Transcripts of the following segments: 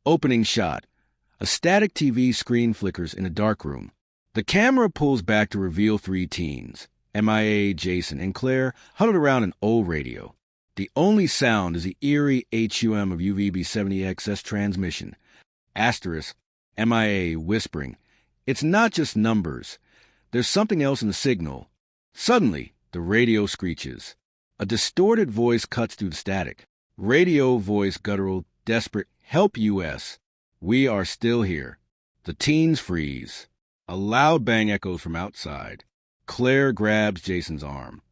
Opening shot. A static TV screen flickers in a dark room. The camera pulls back to reveal three teens, MIA, Jason, and Claire, huddled around an old radio. The only sound is the eerie HUM of UVB 70XS transmission. Asterisk, MIA, whispering. It's not just numbers. There's something else in the signal. Suddenly, the radio screeches. A distorted voice cuts through the static. Radio voice guttural, desperate, "Help US. We are still here." The teens freeze. A loud bang echoes from outside. Claire grabs Jason's arm.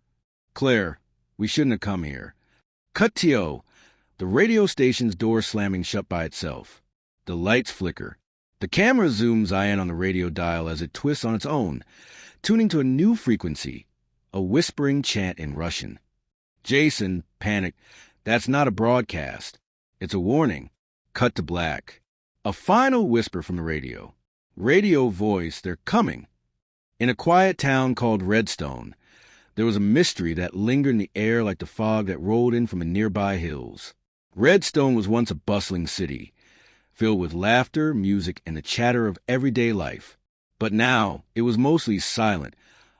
"Claire, we shouldn't have come here." Cut to the radio station's door slamming shut by itself. The lights flicker. The camera zooms in on the radio dial as it twists on its own, tuning to a new frequency, a whispering chant in Russian. Jason, panicked, "That's not a broadcast. It's a warning." Cut to black. A final whisper from the radio. Radio voice, "They're coming." In a quiet town called Redstone, there was a mystery that lingered in the air like the fog that rolled in from the nearby hills. Redstone was once a bustling city, filled with laughter, music, and the chatter of everyday life. But now it was mostly silent,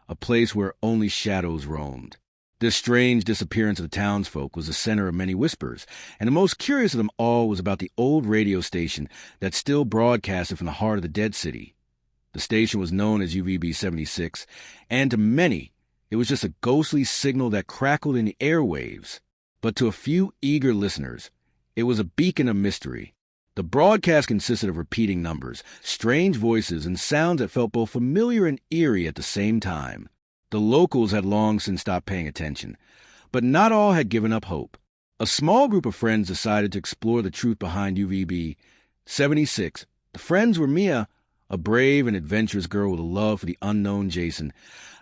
a place where only shadows roamed. This strange disappearance of the townsfolk was the center of many whispers, and the most curious of them all was about the old radio station that still broadcasted from the heart of the dead city. The station was known as UVB 76, and to many, it was just a ghostly signal that crackled in the airwaves. But to a few eager listeners, it was a beacon of mystery. The broadcast consisted of repeating numbers, strange voices, and sounds that felt both familiar and eerie at the same time. The locals had long since stopped paying attention, but not all had given up hope. A small group of friends decided to explore the truth behind UVB 76. The friends were Mia, a brave and adventurous girl with a love for the unknown Jason,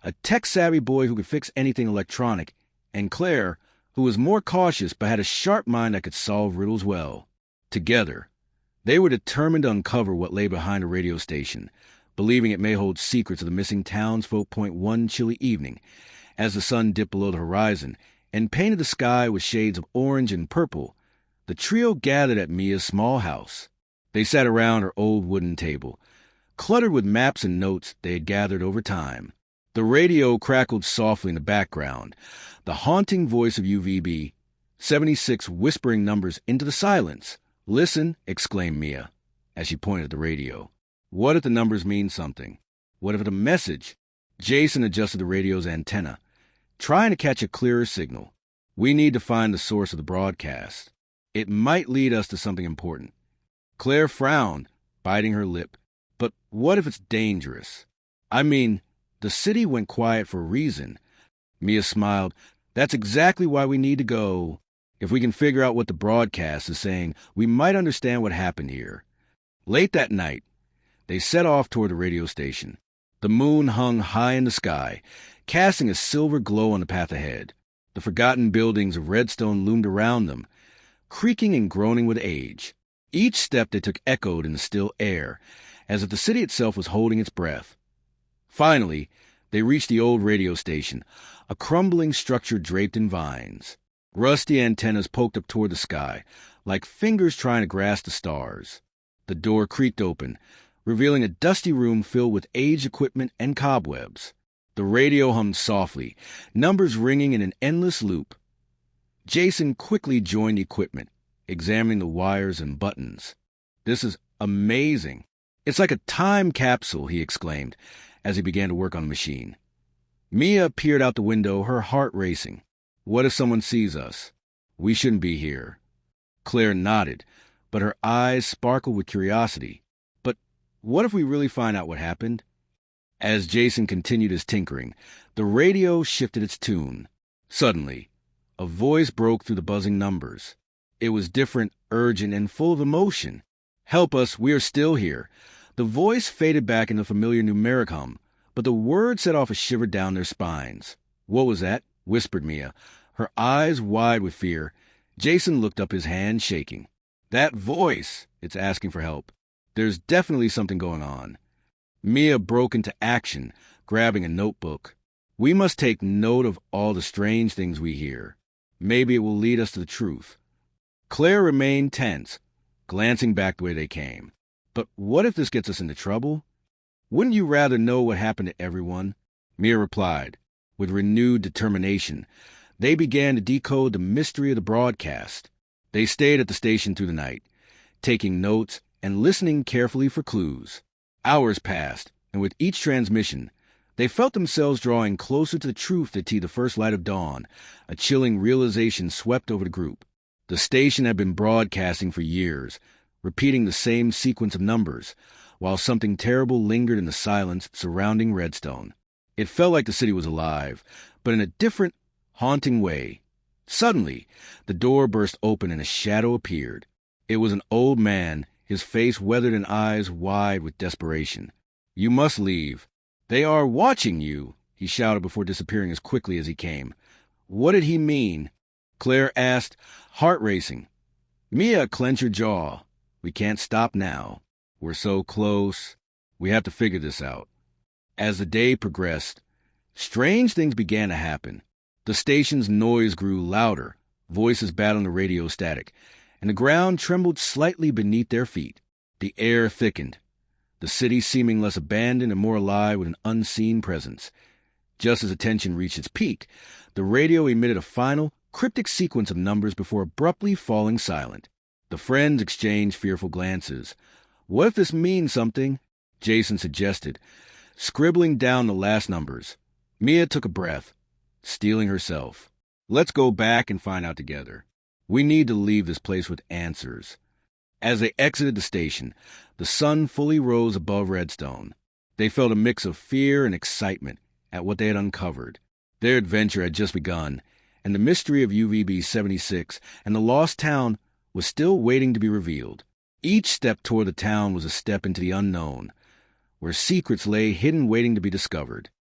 a tech-savvy boy who could fix anything electronic, and Claire, who was more cautious but had a sharp mind that could solve riddles well. Together, they were determined to uncover what lay behind a radio station, believing it may hold secrets of the missing townsfolk. One chilly evening, as the sun dipped below the horizon and painted the sky with shades of orange and purple, the trio gathered at Mia's small house. They sat around her old wooden table, cluttered with maps and notes they had gathered over time. The radio crackled softly in the background, the haunting voice of UVB 76 whispering numbers into the silence. "Listen," exclaimed Mia, as she pointed at the radio. "What if the numbers mean something? What if it's a message?" Jason adjusted the radio's antenna, trying to catch a clearer signal. "We need to find the source of the broadcast. It might lead us to something important." Claire frowned, biting her lip. "But what if it's dangerous? I mean, the city went quiet for a reason." Mia smiled. "That's exactly why we need to go. If we can figure out what the broadcast is saying, we might understand what happened here." Late that night, they set off toward the radio station. The moon hung high in the sky, casting a silver glow on the path ahead. The forgotten buildings of Redstone loomed around them, creaking and groaning with age. Each step they took echoed in the still air, as if the city itself was holding its breath. Finally, they reached the old radio station, a crumbling structure draped in vines. Rusty antennas poked up toward the sky, like fingers trying to grasp the stars. The door creaked open, revealing a dusty room filled with aged equipment and cobwebs. The radio hummed softly, numbers ringing in an endless loop. Jason quickly joined the equipment, examining the wires and buttons. "This is amazing. It's like a time capsule," he exclaimed, as he began to work on the machine. Mia peered out the window, her heart racing. "What if someone sees us? We shouldn't be here." Claire nodded, but her eyes sparkled with curiosity. "But what if we really find out what happened?" As Jason continued his tinkering, the radio shifted its tune. Suddenly, a voice broke through the buzzing numbers. It was different, urgent, and full of emotion. "Help us, we are still here." The voice faded back into familiar numeric hum, but the words set off a shiver down their spines. "What was that?" whispered Mia, her eyes wide with fear. Jason looked up, his hand shaking. "That voice! It's asking for help. There's definitely something going on." Mia broke into action, grabbing a notebook. "We must take note of all the strange things we hear. Maybe it will lead us to the truth." Claire remained tense, glancing back the way they came. But what if this gets us into trouble? Wouldn't you rather know what happened to everyone? Mia replied, with renewed determination. They began to decode the mystery of the broadcast. They stayed at the station through the night, taking notes and listening carefully for clues. Hours passed, and with each transmission, they felt themselves drawing closer to the truth that the first light of dawn. A chilling realization swept over the group. The station had been broadcasting for years, repeating the same sequence of numbers, while something terrible lingered in the silence surrounding Redstone. It felt like the city was alive, but in a different, haunting way. Suddenly, the door burst open and a shadow appeared. It was an old man, his face weathered and eyes wide with desperation. "You must leave. They are watching you," he shouted before disappearing as quickly as he came. "What did he mean?" Claire asked, heart racing. Mia clenched her jaw. "We can't stop now. We're so close. We have to figure this out." As the day progressed, strange things began to happen. The station's noise grew louder, voices battling the radio static, and the ground trembled slightly beneath their feet. The air thickened, the city seeming less abandoned and more alive with an unseen presence. Just as attention reached its peak, the radio emitted a final, cryptic sequence of numbers before abruptly falling silent. The friends exchanged fearful glances. "What if this means something?" Jason suggested, scribbling down the last numbers. Mia took a breath, steeling herself. "Let's go back and find out together. We need to leave this place with answers." As they exited the station, the sun fully rose above Redstone. They felt a mix of fear and excitement at what they had uncovered. Their adventure had just begun, and the mystery of UVB 76 and the lost town was still waiting to be revealed. Each step toward the town was a step into the unknown, where secrets lay hidden waiting to be discovered.